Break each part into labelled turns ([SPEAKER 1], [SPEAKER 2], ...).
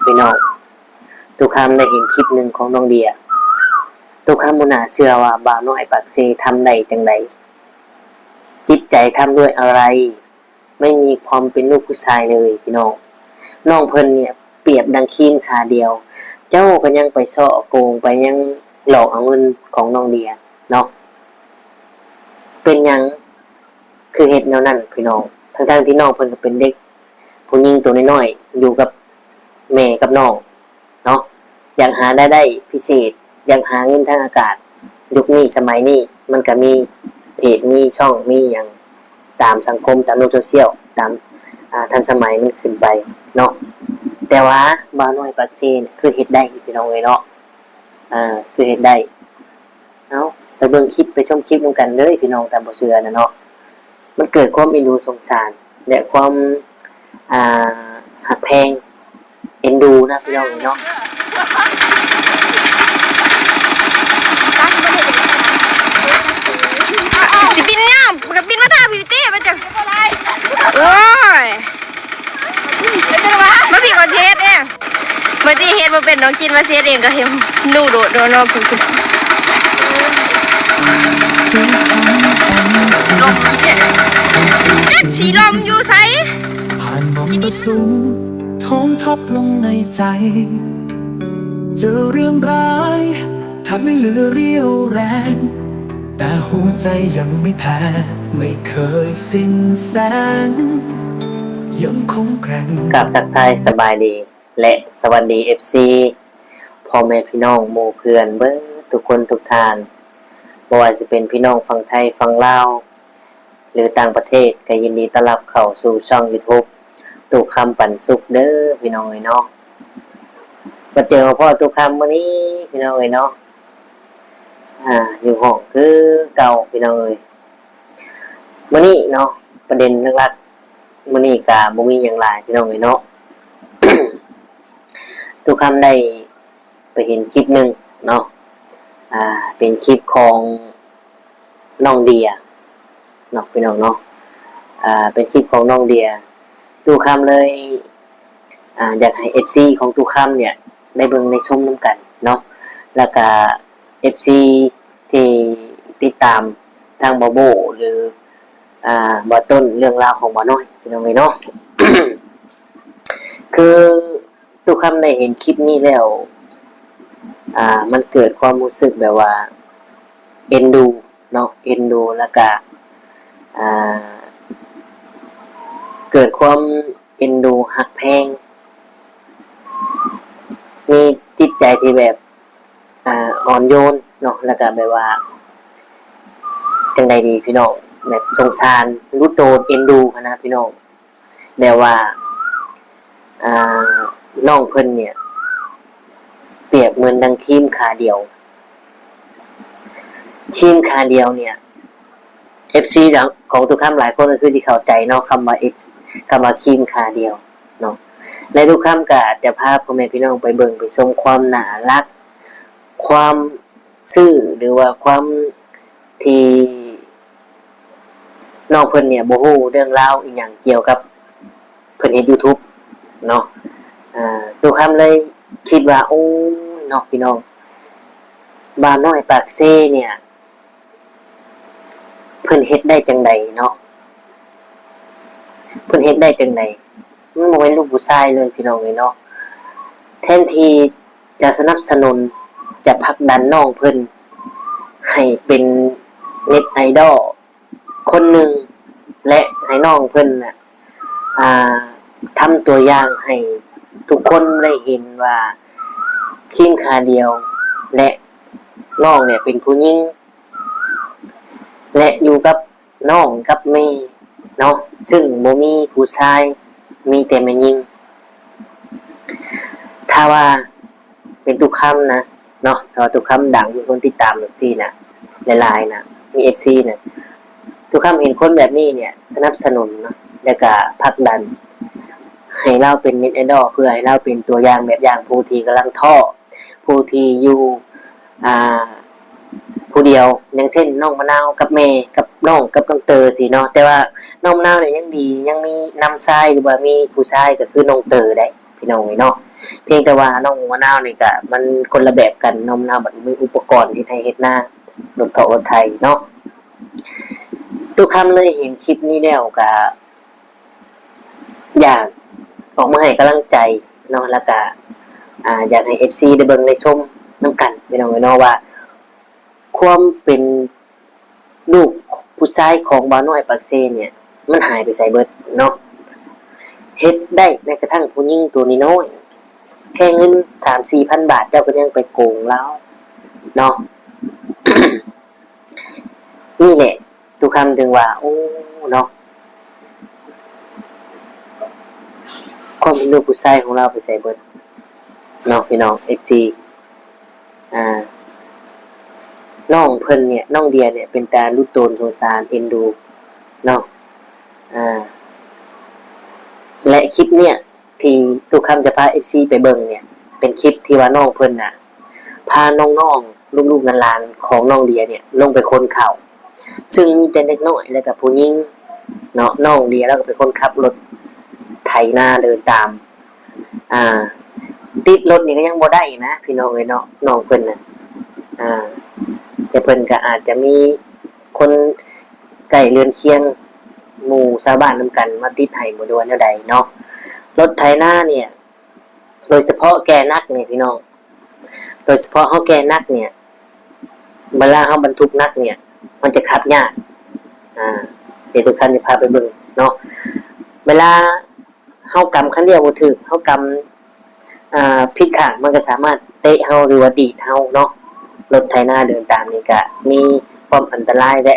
[SPEAKER 1] พี่น้องทุกคำได้เห็นคลิปหนึ่งของน้องเดียทุกคำมุนาเชื่อว่าบ่าวน้อยปากเซทำได้จังไดจิตใจทำด้วยอะไรไม่มีความเป็นลูกผู้ชายเลยพี่น้องน้องเพิ่นเนี่ยเปรียบดังคีนขาเดียวเจ้าก็ยังไปซ่อโกงไปยังหลอกเอาเงินของน้องเดียเนาะเป็นยังคือเหตุแนวนั้นพี่น้องทั้งที่น้องเพิ่นก็เป็นเด็กผู้หญิงตัวน้อยๆอยู่กับแม่กับน้องเนาะอยากหาได้พิเศษอยากหาเงินทางอากาศยุคนี้สมัยนี้มันก็มีเพจมีช่องมีอย่างตามสังคมตามโลกโซเชียลตามทันสมัยมันขึ้นไปเนาะแต่ว่าบ่าวน้อยปากเซคือเฮ็ดได้พี่น้องเอ้ยเนาะคือเฮ็ดได้เนาะไปเบิ่งคลิปไปชมคลิปนำกันเลยพี่น้องตามบ่เชื่อนะเนาะมันเกิดความเอ็นดูสงสารและความหักแพงเอ็นดูนะพี่น้องเนาะ
[SPEAKER 2] สิบินเนี่ยมันก็บินมาทางพี่ตี้มันจะโอ้ยมาพี่ก่อนเทสเนี่ยมาที่เฮ็ดมาเป็นน้องกินมาเทสเองก็เห็นนู่โดดน้องคุณลมเนี่ยจักสีลมอยู่ไส
[SPEAKER 3] ผ่านมรสุมท้องทับลงในใจเจอเรื่องร้ายทำให้เหลือเรี่ยวแรงแต่หัวใจยังไม่แพ้ไม่เคยสิ้นแสงยังคงแกร่ง
[SPEAKER 1] กับทักทายสบายดีและสวัสดี FC พ่อแม่พี่น้องหมู่เพื่อนเบิ่งทุกคนทุกท่านบ่ว่าสิเป็นพี่น้องฝั่งไทยฝั่งลาวหรือต่างประเทศก็ยินดีต้อนรับเข้าสู่ช่อง YouTube ตู่คำปันสุขเด้อพี่น้องเอ้ยเนาะมาเจอพ่อตู่คำมื้อนี้พี่น้องเอ้ยเนาะอยู่ห้องคือเก่าพี่น้องเอ้ยมื้อนี้เนาะประเด็นหลักๆมื้อนี้ก็บ่มีหยังหลายพี่น้องเอ้ยเนาะ ตู่คำได้ไปเห็นคลิปนึงเนาะเป็นคลิปของน้องเดียเนาะพี่น้องเนาะเป็นคลิปของน้องเดียตู่คำเลยอยากให้ FC ของตู่คำเนี่ยได้เบิ่งได้ชมนํกันเนาะแล้วก็ FC ที่ติดตามทางบ่โบหรือบ่ต้นเรื่องราวของบ่น้อยพี่น้องเอ้ยเนาะ คือตู่คำได้เห็นคลิปนี้แล้วมันเกิดความรู้สึกแบบว่าเอ็นดูเนาะเอ็นดูแล้วก็เกิดความเอ็นดูหักแพงมีจิตใจที่แบบอ่อนโยนเนาะแล้วก็แบบว่าจังใดดีพี่น้องแบบสงสารรู้โตนเอ็นดูนะพี่น้องแบบว่าน้องเพิ่นเนี่ยเปรียบเหมือนดังทีมขาเดียวทีมขาเดียวเนี่ย FC ของทุกคำหลายคนก็คือสิเข้าใจเนาะคำว่า X คำว่าทีมขาเดียวเนาะและทุกคำก็จะพาพ่อแม่พี่น้องไปเบิ่งไปชมความน่ารักความซื่อหรือว่าความที่น้องเพิ่นเนี่ยบ่ฮู้เรื่องราวอีหยังเกี่ยวกับเพิ่นเฮ็ด YouTube เนาะทุกคำเลยคิดว่าโอ้เนาะพี่น้องบ่าวน้อยปากเซ่เนี่ยเพิ่นเฮ็ดได้จังไดเนาะเพิ่นเฮ็ดได้จังไดมันบ่แม่นลูกผู้ชายเลยพี่น้องเอ้ยเนาะแทนที่จะสนับสนุนจะผลักดันน้องเพิ่นให้เป็นเน็ตไอดอลคนหนึ่งและให้น้องเพิ่นน่ะทำตัวอย่างให้ทุกคนได้เห็นว่าทีมขาเดียวและน้องเนี่ยเป็นผู้หญิงและอยู่กับน้องกับแม่เนาะซึ่งบ่มีผู้ชายมีแต่แม่หญิงถ้าว่าเป็นตุกคำนะเนาะถ้าว่าตุกคำดังมีคนติดตามแบบซี่นะหลายๆนะมี FC นะตุกคำเห็นคนแบบนี้เนี่ยสนับสนุนเนาะแล้วก็ผลักดันให้เราเป็นเน็ตไอดอลเพื่อให้เราเป็นตัวอย่างแบบอย่างผู้ที่กำลังท้อผู้ที่อยู่ผู้เดียวอย่างเช่นน้องมะนาวกับแม่กับน้องกับน้องเตอสิเนาะแต่ว่าน้องมะนาวเนี่ยยังดียังมีน้ำทรายหรือว่ามีผู้ชายก็คือน้องเตอได้ พี่น้องเนาะเพียงแต่ว่าน้องมะนาวนี่ก็มันคนละแบบกันน้องมะนาวมันมีอุปกรณ์ที่ไทยเฮ็ดหน้ารถเถาะรถไทยเนาะทุกคำเลยเห็นคลิปนี้แล้วก็อยากออกมาให้กำลังใจเนาะแล้วก็อยากให้ FC ได้เบิ่งได้ชมนำกันพี่น้องเนาะว่าความเป็นลูกผู้ชายของบ่าวน้อยปากเซเนี่ยมันหายไปไสเบิดเนาะเฮ็ดได้แม้กระทั่งผู้หญิงตัวน้อยแค่เงิน 3-4,000 บาทเจ้าก็ยังไปโกงแล้วเนาะ นี่แหละทุกคำถึงว่าโอ้เนาะความเป็นลูกผู้ชายของเราไปใส่เบิดเนาะพี่น้อง FC น้องเพิ่นเนี่ยน้องเดียเนี่ยเป็นตาลูกโตนสงสารเอ็นดูเนาะและคลิปเนี่ยที่ทุกคำจะพา FC ไปเบิ่งเนี่ยเป็นคลิปที่ว่าน้องเพิ่นน่ะพาน้องๆลูกๆหลานๆของน้องเดียเนี่ยลงไปคนเข่าซึ่งมีแต่เด็กน้อยแล้วก็ผู้หญิงเนาะน้องเดียแล้วก็เป็นคนขับรถไถนาเดินตามติดรถนี่ก็ยังบ่ได้นะพี่น้องเอ้ยเนาะน้องเพิ่นน่ะแต่เพิ่นก็อาจจะมีคนใกล้เรือนเคียงหมู่ชาวบ้านนำกันมาติดให้บ่ด้วยแนวใดเนาะรถไถนาเนี่ยโดยเฉพาะแกนักเนี่ยพี่น้องโดยเฉพาะเฮาแกนักเนี่ยเวลาเฮาบรรทุกนักเนี่ยมันจะขับยากเดี๋ยวทุกท่านจะพาไปเบิ่งเนาะเวลาเฮากำคันเดียวบ่ถึกเฮากำผิดข้างมันก็สามารถเตะเฮาหรือว่าดีดเฮาเนาะรถไถนาเดินตามนี่ก็มีความอันตรายและ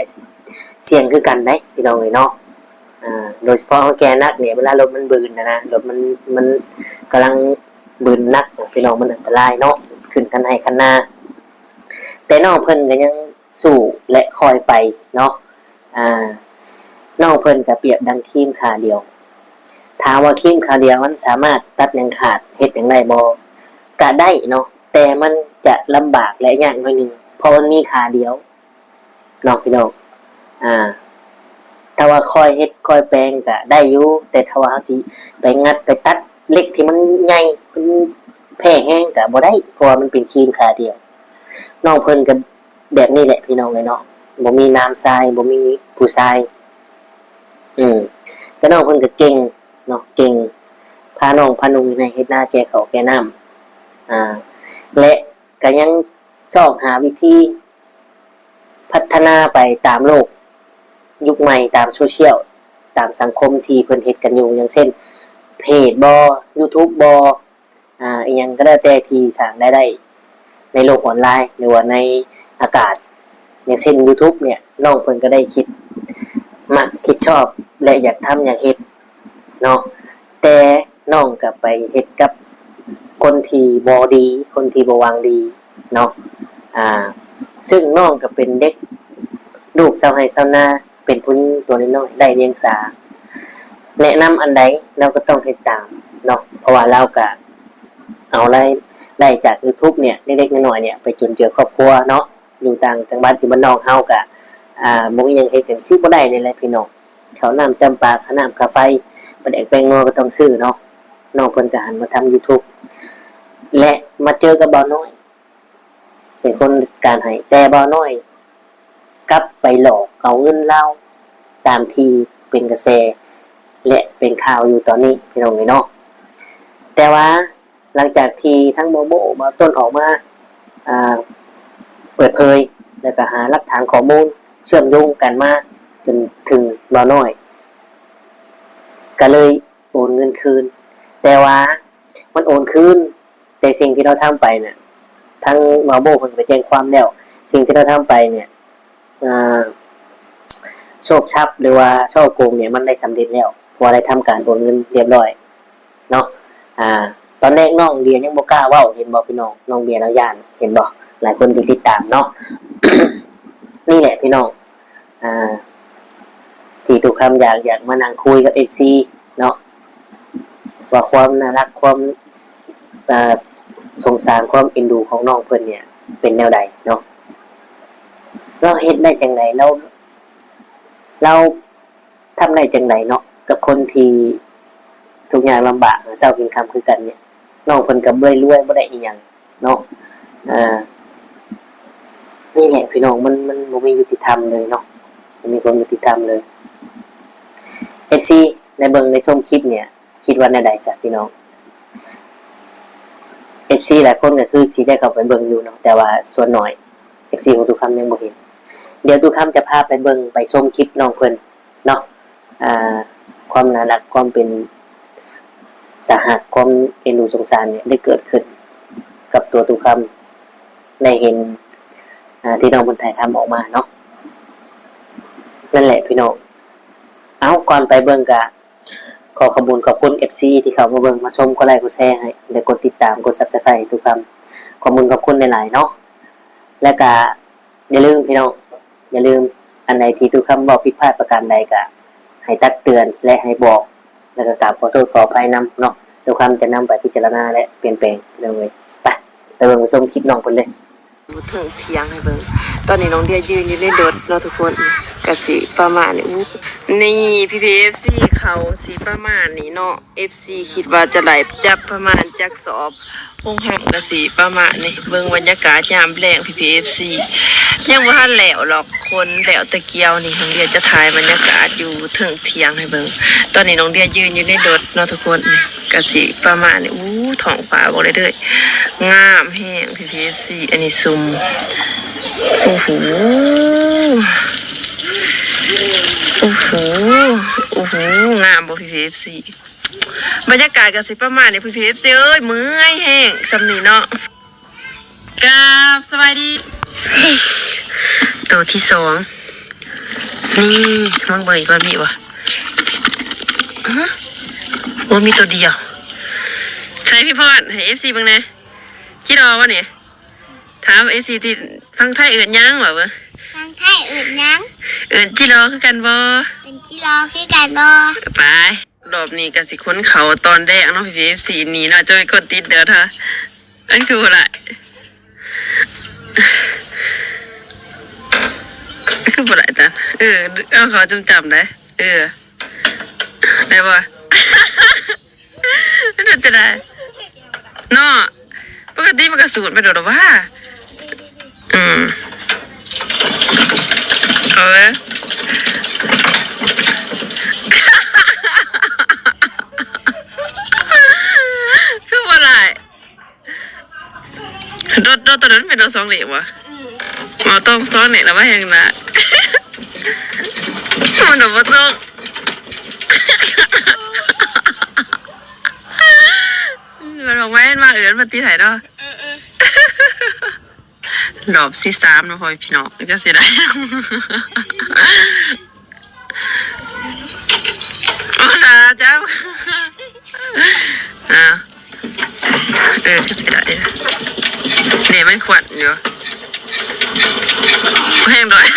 [SPEAKER 1] เสี่ยงคือกันได้พี่น้องเอ้ยเนาะโดยเฉพาะแกนักเนี่ยเวลารถมันบืนนะรถมันกำลังบืนนักพี่น้องมันอันตรายเนาะขึ้นกันให้คันหน้าแต่น้องเพิ่นก็ยังสู้และคอยไปเนาะน้องเพิ่นก็เปรียบดังทีมขาเดียวถามว่าทีมขาเดียวมันสามารถตัดหยังขาดเฮ็ดหยังได้บ่ก็ได้เนาะแต่มันจะลำบากและยากหน่อยนึงเพราะมันมีขาเดียวเนาะพี่น้องถ้าว่าคอยเฮ็ดคอยแปลงก็ได้อยู่แต่ถ้าว่าเฮาสิไปงัดไปตัดเหล็กที่มันใหญ่เป็นแพร่แห้งก็บ่ได้เพราะว่ามันเป็นครีมขาเดียวน้องเพิ่นก็แบบนี้แหละพี่น้องเอ้ยเนาะบ่มีน้ำทรายบ่มีผู้ชายแต่น้องเพิ่นก็เก่งเนาะเก่งพาน้องพานุ่งในเฮ็ดนาแก้ข้าวแก้น้ำและก็ยังชอบหาวิธีพัฒนาไปตามโลกยุคใหม่ตามโซเชียลตามสังคมที่เพิ่นเฮ็ดกันอยู่อย่างเช่นเพจบ่ YouTube บ่อีหยังก็ได้แต่ที่สร้างได้ในโลกออนไลน์หรือว่าในอากาศอย่างเช่น YouTube เนี่ยน้องเพิ่นก็ได้คิดชอบและอยากทำอยากเฮ็ดเนาะแต่น้องก็ไปเฮ็ดกับคนที่บ่ดีคนที่บ่หวังดีเนาะซึ่งน้องก็เป็นเด็กลูกชาวไร่ชาวนาเป็นผู้หญิงตัวน้อยๆได้เลี้ยงสาแนะนำอันใดเราก็ต้องเฮ็ดตามเนาะเพราะว่าเราก็เอาได้จาก YouTube เนี่ยเล็กๆน้อยๆเนี่ยไปจุนเจือครอบครัวเนาะอยู่ต่างจังหวัดอยู่บ้านนอกเฮาก็บ่มีหยังเฮ็ดกันคือบ่ได้นี่แหละพี่น้องข้าวน้ำจำปาข้าวน้ำกาไฟปลาแดกแป้งนัวก็ต้องซื้อเนาะน้องเพิ่นก็หันมาทำ YouTube และมาเจอกับบ่าวน้อยเป็นคนการให้แต่บ่าวน้อยกลับไปหลอกเอาเงินเราตามที่เป็นกระแสและเป็นข่าวอยู่ตอนนี้พี่น้องเนาะแต่ว่าหลังจากที่ทั้งโบโบบ่าวต้นออกมาเปิดเผยแล้วก็หาหลักฐานข้อมูลเชื่อมโยงกันมาจนถึงบ่าวน้อยก็เลยโอนเงินคืนแต่ว่ามันโอนคืนแต่สิ่งที่เราทำไปเนี่ยทั้งบ่าวโบเพิ่นไปแจ้งความแล้วสิ่งที่เราทำไปเนี่ยโชคชับหรือว่าช่อโกงเนี่ยมันได้สำเร็จแล้วพอได้ทำการโอนเงินเรียบร้อยเนาะตอนแรกน้องเรียนยังบ่กล้าเว้าเห็นบ่พี่น้องน้องเบียร์แล้วย่านเห็นบ่หลายคนที่ติดตามเนาะ นี่แหละพี่น้องที่ทุกคำอยากมานั่งคุยกับ FC เนาะว่าความน่ารักความสงสารความเอ็นดูของน้องเพิ่นเนี่ยเป็นแนวใดเนาะเราเฮ็ดได้จังไดเราทำได้จังไดเนาะกับคนที่ ทุกอย่างลำบากเช้ากินค่ำคือกันเนี่ยน้องเพิ่นก็บ่ได้รวยบ่ได้อีหยังเนาะนี่แหละพี่น้องมันบ่มียุติธรรมเลยเนาะบ่มีความยุติธรรมเลย FC ในเบิ่งในชมคลิปเนี่ยคิดว่าแนวใดซะพี่น้อง FC หลายคนก็คือสิได้เข้าไปเบิ่งอยู่เนาะแต่ว่าส่วนน้อย FC ของทุกคำยังบ่เห็นเดี๋ยวทุกคำจะพาไปเบิ่งไปชมคลิปน้องเพิ่นเนาะความน่ารักความเป็นตาหักความเอ็นดูสงสารเนี่ยได้เกิดขึ้นกับตัวทุกคำได้เห็นที่น้องคนไทยทำออกมาเนาะนั่นแหละพี่น้องเอาก่อนไปเบิ่งกะขอขอบคุณ FC ที่เขามาเบิ่งมาชมก็ไลค์ก็แชร์ให้และกดติดตามกด Subscribe ทุกคำขอบคุณหลายๆเนาะและก็อย่าลืมพี่น้องอย่าลืมอันไหนที่ทุกคำบอกผิดพลาดประการใดก็ให้ตักเตือนและให้บอกแล้วก็กราบขอโทษขออภัยนำเนาะทุกคำจะนำไปพิจารณาและเปลี่ยนแปลงเลยไปเบิ่งชมคลิปน้องเพิ่นเลย
[SPEAKER 2] ถึงเที่ยงให้เบิ่งตอนนี้น้องเดียยืนอยู่ในรถเนาะทุกคนก็สิประมาณนี้นี่พี่ FC เขาสิประมาณนี้เนาะ FC คิดว่าจะไหลจับประมาณจักสอบคงหักก็สิประมาณนี้เบิ่งบรรยากาศยามแลงพี่ FC ยังบ่ทันแล้วหรอกคนแล้วตะเกียวนี่น้องเดียจะถ่ายบรรยากาศอยู่ถึงเที่ยงให้เบิ่งตอนนี้น้องเดียยืนอยู่ในรถเนาะทุกคนก็สิประมาณนี้ท้องฟ้าบ่เลยเด้องามแฮงพี่ FC อันนี้ซุมโอ้โหงามบ่พี่ FC บรรยากาศก็สิประมาณนี้พี่ FC เอ้ยเมื่อยแห้งสำนี้เนาะกราบสวัสดีตัวที่สองนี่มังเบยก่อนมีวะโอ้มีตัวเดียวใช่พี่พรให้ FC บ้างนะคิดรอวะเนี่ยถาม FC ที่ฟังไทยเอิ้นยังวะเว้ย
[SPEAKER 4] ฟังไทยเอิ้นยัง
[SPEAKER 2] เอิ้นที่รอคือกันบ่
[SPEAKER 4] เป็นที่รอคือกันบ่
[SPEAKER 2] ไปรอบนี้ก็สิค้นเขาตอนแรกเนาะพี่ FC นี่เนาะจะไปกดติดเด้อท่าอันคืออะไรคือบ่ได้จ้ะเอาเขาจำได้ได้บ่นั่นจะได้เนาะปกติมันก็สูญไปโดดว่าคือบ่ได้โดดตัวนั้นเป็นโดดสองเหลี่ยมวะมาต้องเนี่ยแล้วว่าอย่างนั้นมันโดดมาตกมันบอกว่ามาเอิญมาตีไถ่เนาะรอบที่3นะพ่อพี่น้องก็สิได้โอ้ล่ะจ้าก็สิได้เนี่ยมันขวัญอยู่แห้งด้วย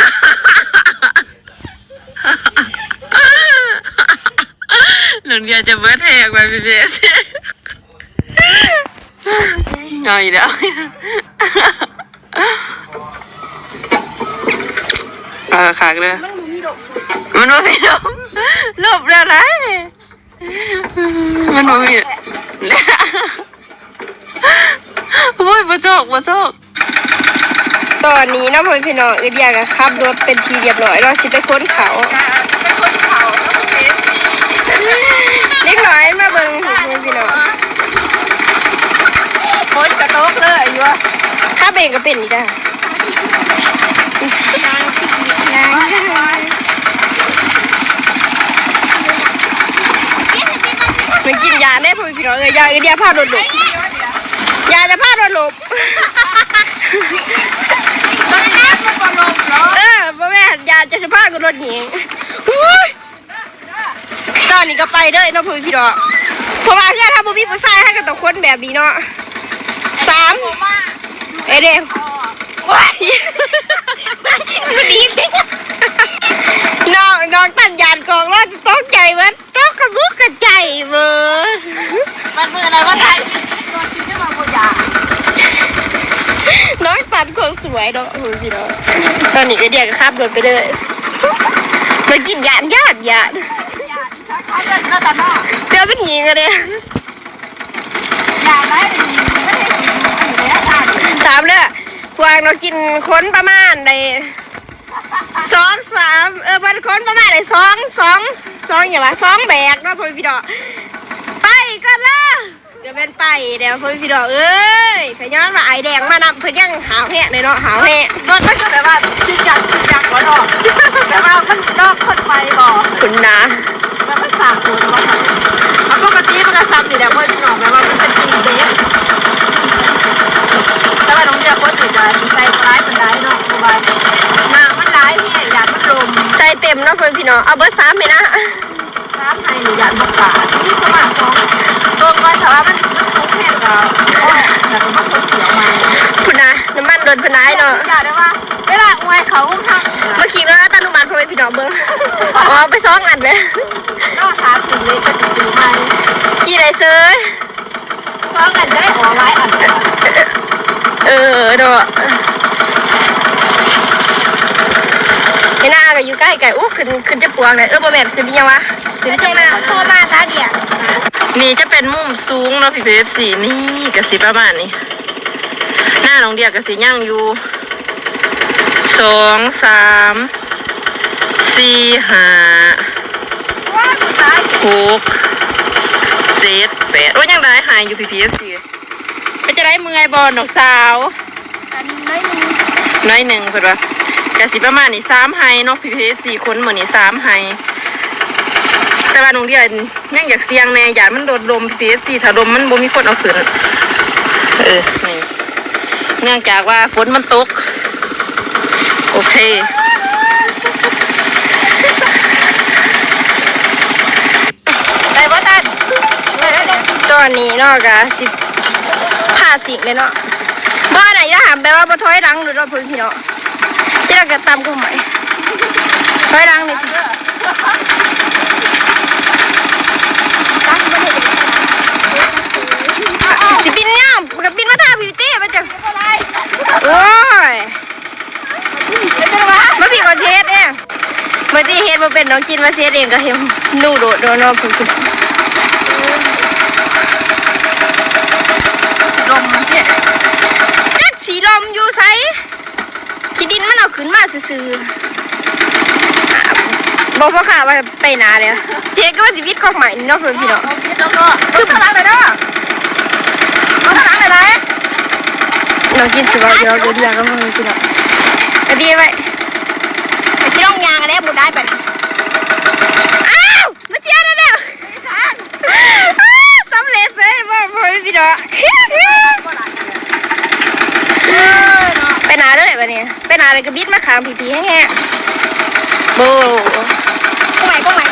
[SPEAKER 2] หนุ่มอยากจะเบิดแหกไปพี่เบสเอาอีกแล้วขากเลยมันบ่มีลบแล้วไรมันบ่มีโอ้ยบ่โจกตอนนี้นะพ่อพี่น้องเดียกขับรถเป็นทีเรียบร้อยเราสิไปค้นเขาเล็กน้อยมาเบิ่งพ่อพี่น้องโค้นกระโต๊กเลยอยู่วะถ้าเป็นก็เป็นนี่ได้มันกินยาได้พ่อพี่น้องยาเดียพาโดนหลบยาจะพาโดนหลบพ่อแม่ยาจะพาโดนหญิงตอนนี้ก็ไปเด้อน้องพี่น้องเพราะว่าเพื่อนถ้าบุบี้ผู้ชายให้กับตัวคนแบบนี้เนาะ3เด็กว้ายมันดีน้องตัดยานกองแล้วจะต้องใจมันต้องกระบุกกระใจเว้ยมันมืออะไรวะไทยน้องตัดคนสวยเนาะพี่น้องตอนนี้ก็เดียกขับรถไปเลยมากินยาน เดี๋ยวเป็นหญิงอะเด้ถามเลยพวกเรากินค้นประมาณใน2-3วันค้นประมาณใน2อย่างว่า2แบกเนาะพ่อพี่ดอกไปกันละเดี๋ยวเป็นไปเดี๋ยวพ่อพี่ดอกเอ้ยขย้อนว่าไอแดงมานำเพื่อนยังหาวแห่เลยเนาะหาวแห่รถมันก็แบบว่าชิดจักก่อนออกแต่ว่ามันนอกคนไปบอกคุณนะมันสามคนว่าปกติมันก็ซ้ำอยู่แล้วพ่อพี่ดอกแบบว่ามันเป็นทีเด็กแต่ว่าน้องเดียคนอื่นจะใส่ร้ายเป็นร้ายเนาะสบายน้ำมันร้ายที่อยากมันลมใส่เต็มเนาะเพื่อนพี่น้องเอาเบอร์3เลยนะ3ให้หนูอยากบอกป่าที่ประมาณ2ตัวก่อนแต่ว่ามันคุ้มแค่กับแต่ก็มันคนเขียวมาคุณนะน้ำมันโดนพนายเนาะอยากได้ว่าเวลาอวยเขาข้างเมื่อกี้เราตั้งน้ำมันเพื่อนพี่น้องเบิ้งอ๋อไป2 อันเลยก็30เลยก็ถือมาขี่ไรเซอร์2 อันได้ออกไว้อันเนาะไอ้หน้าก็อยู่ใกล้ไก่ขึ้นจะปวงเลยบ่แม่นขึ้นยังวะขึ้นจะมาโทรมาตาเดียวนี่จะเป็นมุมสูงเนาะพี่เพฟสี่นี่กระสีประมาณนี้หน้าน้องเดียกระสีย่างอยู่2 3 4 5 6 7 8โอ้ยยังได้หายอยู่พี่เพฟสี่ก็จะได้เมื่อยบอลน้องสาวน้อยหนึ่งเพื่อนว่ากะสิประมาณนี้3 ไฮเนาะพี่เพฟ4 คนเหมือนนี่3 ไฮแต่ว่าน้องเดียยังอยากเสี่ยงแน่อยากมันโดดลมพี่เพฟ4ถ้าลมมันบ่มีคนเอาขึ้นนี่เนื่องจากว่าฝนมันตกโอเคได้บ่ตันตอนนี้เนาะกะ10 เลยเนาะบ่ไหนจะถามไปว่าบ่ถอยหลังหรือรถพื้นที่เนาะที่เราจะตามกูใหม่ถอยหลังนี่สิบินเนี่ยกับบินมาท่าพิวตี้มาจังโอ้ยมาพี่ก่อนเช็ดเองเมื่อที่เฮ็ดมาเป็นน้องกินมาเช็ดเองก็เห็นนู่โดดโดนน้องพึ่งลมเนี่ยจักสีลมอยู่ไซขี้ดินมันเอาขึ้นมาซื่อๆบอกพ่อข่าว่าไปนาเลยเจ๊ก็ว่าชีวิตของใหม่เนาะเพื่อนพี่เนาะคือพลังเลยเนาะพลังเลยนะเรากินสุราเดี๋ยวก็มึงกินเนาะไอ้พี่ไปไอ้ที่ต้องยางอะไรบุได้ไปอ้าวมาเชียร์นะเนี่ยสำเร็จเลยว่าเพื่อนพี่เนาะไปนาเลยวันนี้ไปนาเลยก็บิดมาขามผีๆแห้งๆโบก้งใหม่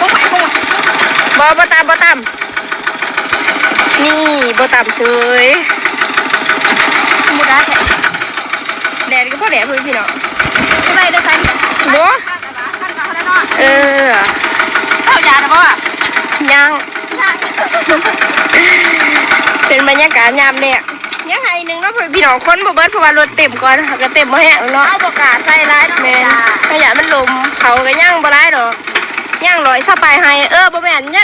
[SPEAKER 2] บ่ตามนี่บ่ตามเฉยมุดได้แดดก็พอแดดเพื่อนพี่น้องอะไรได้ไหมบ่เข้ายาหรือเปล่ายังเป็นบรรยากาศยามเนี่ยยังไงนึงเนาะพี่น้องคนบ่เบิดเพราะว่ารถเต็มก่อนก็เต็มบ่แห้งเนาะเอาบ่กล้าใส่ร้ายแม่นขยะมันลมเขาก็ย่างบ่ได้ดอกย่าง100 20 ปลายให้บ่แม่นย่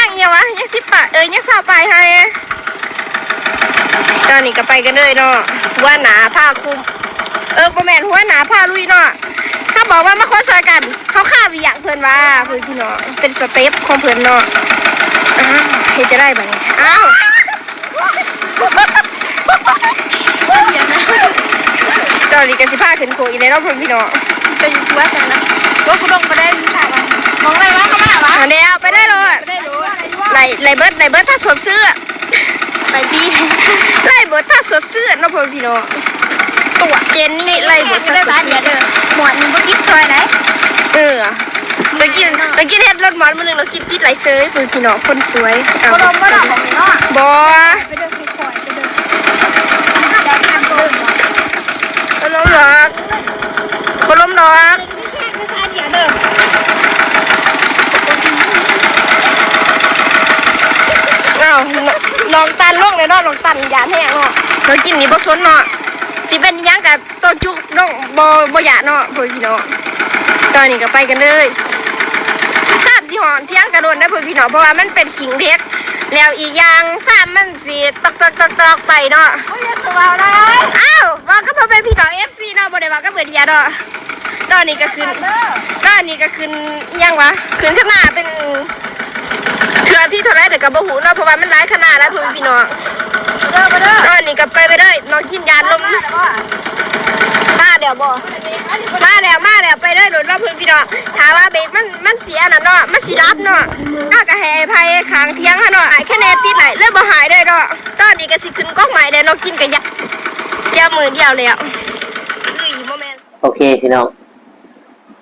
[SPEAKER 2] างเอียวะย่าง10 ปลายย่าง20 ปลายให้ตอนนี้ก็ไปกันเลยเนาะหัวหนาผ้าคลุมบ่แม่นหัวหนาผ้าลุยเนาะถ้าบอกว่ามาคนซอยกันเขาฆ่าวิญญาณเพิ่นว่าเพิ่นพี่น้องเป็นสเต็ปของเพิ่นเนาะเฮ็ดจะได้บัดนี้อ้าวตอนนี้กันสิพาขึ้นโคอีกแล้วเนาะพี่น้องจะอยู่ว่าจังนะว่าคุณลงไปได้มีถ่ายมั้ยมองได้มั้ยเข้ามาวะเดี๋ยวไปได้เลยไล่เบิร์ดถ้าสดเสื้อไปดีไล่เบิร์ดถ้าสดเสื้อเนาะพี่น้องตัวเจนนี่ไล่เบิร์ดถ้าสดเสื้อหมวดมึงก็คิดซอยไหนเรากินเฮ็ดรถหมอนมื้อนึงเรากินติดไหลเซยพี่น้องคนสวยบ่ลมบ่ดอกของนี่เนาะบ่ไปเดินค่อยๆบ่ลมหรอกน้องตันลงเลยเนาะน้องตันยานแห้งเนาะเรากินนี่บ่สนเนาะสิเป็นยังกับต้นจุกน้องบ่หยาเนาะพี่น้องตอนนี้ก็ไปกันเลย30 สิหอนเที่ยงกระโดดนะเพื่อนพี่น้องเพราะว่ามันเป็นขิงเด็กแล้วอีกอย่างซ้ำมันสิตอกไปเนาะโอ้ยสบายเลยอ้าวว่าก็พอเป็นพี่น้อง FC เนาะบ่ได้ว่าก็เบิดเดียเนาะตอนนี้ก็ขึ้นยังวะขึ้นข้างหน้าเป็นเทือที่เท่าไรเดี๋ยวกับบ่หูเนาะเพราะว่ามันหลายขนาดแล้วเพื่อนพี่น้องตอนนี้ก็ไปได้น้องกินยาลมมาเดี๋ยวบ่มาแล้วไปได้รถรอบเพื่อนพี่น้องถามว่าเบรกมันเสียน่ะเนาะมันสิรับเนาะน่ากะแห่ภัยขางเทียงฮะเนาะแค่แนติดไหลเลยบ่หายได้เนาะตอนนี้ก็สิขึ้นกล้องใหม่ได้น้องกินกะยามือเดียวแล้วโมเมนต์
[SPEAKER 1] โอเคพี่น้อง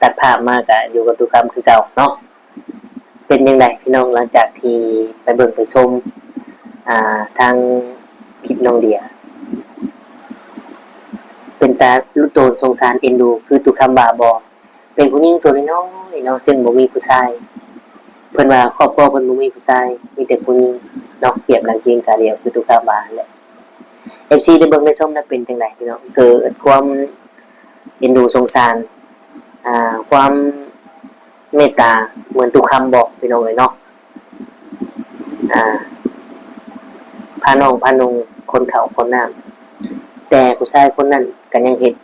[SPEAKER 1] ตัดภาพมากะอยู่กับตุกคำคือเก่าเนาะเป็นยังไงพี่น้องหลังจากที่ไปเบิ่งไปชมทางคลิปน้องเดียเป็นตาลุโตนสงสารเอ็นดูคือตุกคำบาบอเป็นผู้หญิงตัวน้อยๆเนาะซึ่งบ่มีผู้ชายเพิ่นว่าครอบครัวเพิ่นบ่มีผู้ชายมีแต่ผู้หญิงเนาะเปรียบดังจริงกะเดียวคือตุกคำบาแหละ FC ได้เบิ่งได้ชมแล้วเป็นจังไดพี่น้องเกิดความเอ็นดูสงสารความเมตตาเหมือนตุกคำบอกพี่น้องเลยเนาะพาน้องพานุงคนเขาคนน้ำแต่ผู้ชายคนนั้นก็ยังเห็น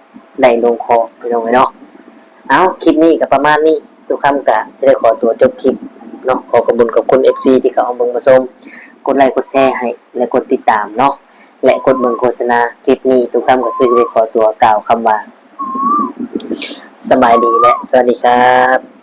[SPEAKER 1] ได้ลงคอพี่น้องเลยเนาะเอาคลิปนี้ก็ประมาณนี้ตุกคำก็จะได้ขอตัวจบคลิปเนาะขอขอบคุณ FC ที่เขาเอาเบิ่งมาชมกดไลค์กดแชร์ให้และกดติดตามเนาะและกดเบิ่งโฆษณาคลิปนี้ตุกคำก็คือจะได้ขอตัวกล่าวคำว่าสบายดีและสวัสดีครับ